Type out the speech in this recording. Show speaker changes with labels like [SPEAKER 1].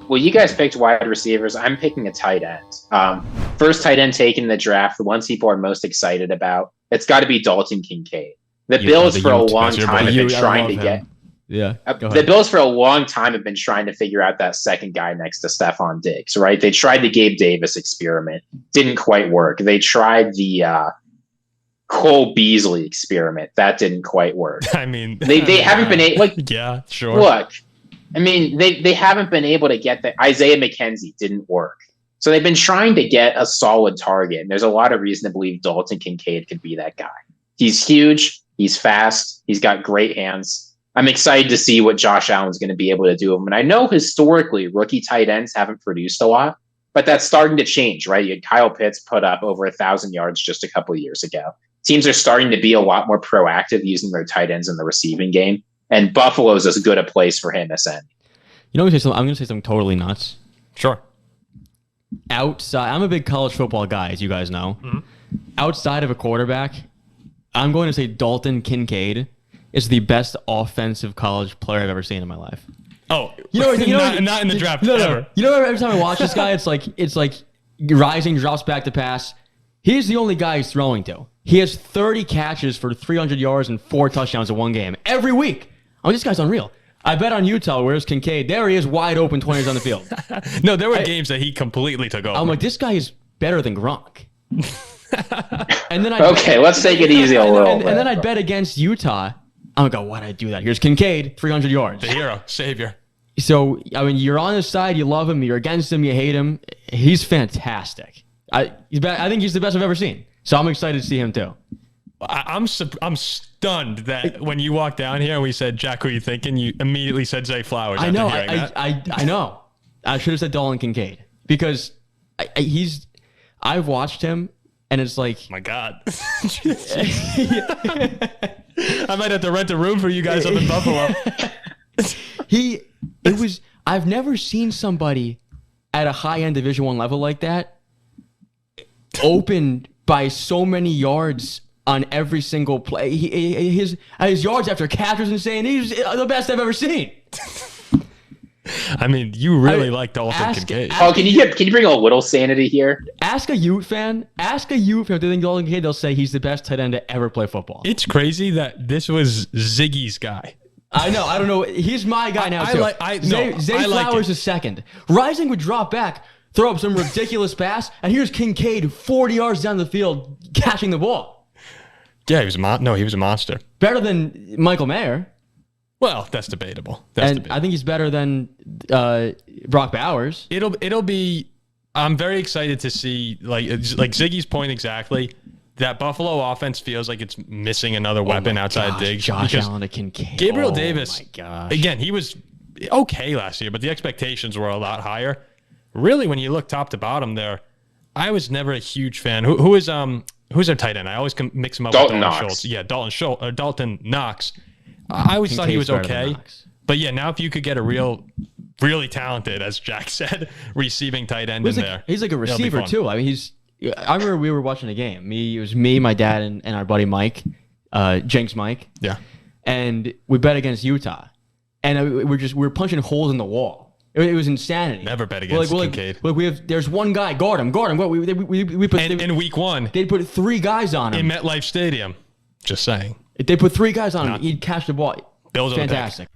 [SPEAKER 1] Well, you guys picked wide receivers. I'm picking a tight end. First tight end taken in the draft, the ones people are most excited about. It's got to be Dalton Kincaid. The Bills for a long time have been trying to get.
[SPEAKER 2] Yeah.
[SPEAKER 1] The Bills for a long time have been trying to figure out that second guy next to Stefon Diggs, right? They tried the Gabe Davis experiment. Didn't quite work. They tried the Cole Beasley experiment. That didn't quite work.
[SPEAKER 3] I mean,
[SPEAKER 1] they haven't been able.
[SPEAKER 3] Yeah, sure.
[SPEAKER 1] Look, I mean, they haven't been able to get the Isaiah McKenzie didn't work. So they've been trying to get a solid target. And there's a lot of reason to believe Dalton Kincaid could be that guy. He's huge. He's fast. He's got great hands. I'm excited to see what Josh Allen's going to be able to do. And I know historically rookie tight ends haven't produced a lot, but that's starting to change, right? You had Kyle Pitts put up over 1,000 yards just a couple of years ago. Teams are starting to be a lot more proactive using their tight ends in the receiving game. And Buffalo's as good a place for him as any.
[SPEAKER 2] You know, I'm going to say something totally nuts.
[SPEAKER 3] Sure.
[SPEAKER 2] Outside, I'm a big college football guy, as you guys know. Mm-hmm. Outside of a quarterback, I'm going to say Dalton Kincaid is the best offensive college player I've ever seen in my life.
[SPEAKER 3] Oh, not in the draft ever.
[SPEAKER 2] You know, every time I watch this guy, it's like rising, drops back to pass. He's the only guy he's throwing to. He has 30 catches for 300 yards and 4 touchdowns in one game every week. Oh, this guy's unreal. I bet on Utah. Where's Kincaid? There he is, wide open, 20s on the field.
[SPEAKER 3] No, there were games that he completely took over.
[SPEAKER 2] I'm like, this guy is better than Gronk. And then
[SPEAKER 1] let's take it easy a little bit.
[SPEAKER 2] And then I'd bet against Utah. I'm like, why'd I do that? Here's Kincaid, 300 yards.
[SPEAKER 3] The hero, savior.
[SPEAKER 2] So, I mean, you're on his side, you love him. You're against him, you hate him. He's fantastic. I think he's the best I've ever seen. So I'm excited to see him too.
[SPEAKER 3] I'm stunned that when you walked down here and we said, Jack, who are you thinking? You immediately said Zay Flowers.
[SPEAKER 2] I know. I know. I should have said Dalton Kincaid because I've watched him and it's like,
[SPEAKER 3] my God. I might have to rent a room for you guys up in Buffalo.
[SPEAKER 2] I've never seen somebody at a high-end Division I level like that open by so many yards on every single play. His yards after catch was insane. He's the best I've ever seen.
[SPEAKER 3] I mean, you really like Dalton Kincaid.
[SPEAKER 1] Can you bring a little sanity here?
[SPEAKER 2] Ask a Ute fan. Ask a Ute fan if they think Dalton Kincaid. They'll say he's the best tight end to ever play football.
[SPEAKER 3] It's crazy that this was Ziggy's guy.
[SPEAKER 2] I know. I don't know. He's my guy now too. Zay Flowers is second. Rising would drop back, throw up some ridiculous pass, and here's Kincaid 40 yards down the field catching the ball.
[SPEAKER 3] Yeah, he was a monster.
[SPEAKER 2] Better than Michael Mayer.
[SPEAKER 3] Well, that's debatable.
[SPEAKER 2] I think he's better than Brock Bowers.
[SPEAKER 3] It'll be. I'm very excited to see like Ziggy's point exactly. That Buffalo offense feels like it's missing another weapon outside Diggs.
[SPEAKER 2] Josh Allen to Kincaid.
[SPEAKER 3] Gabriel Davis. My gosh. Again, he was okay last year, but the expectations were a lot higher. Really, when you look top to bottom there, I was never a huge fan. Who's their tight end? I always mix him up with Dalton Schultz. Yeah, Dalton Knox. I always thought he was okay. But yeah, now if you could get a really talented, as Jack said, receiving tight end in there.
[SPEAKER 2] He's like a receiver too. I mean, I remember we were watching a game. It was me, my dad, and our buddy Mike, Jenks Mike.
[SPEAKER 3] Yeah.
[SPEAKER 2] And we bet against Utah. And we were punching holes in the wall. It was insanity.
[SPEAKER 3] Never bet against Kincaid.
[SPEAKER 2] There's one guy, guard him. We put
[SPEAKER 3] in week 1.
[SPEAKER 2] They put 3 guys on him.
[SPEAKER 3] In MetLife Stadium. Just saying.
[SPEAKER 2] They put 3 guys on him. He'd catch the ball.
[SPEAKER 3] Bills
[SPEAKER 2] fantastic.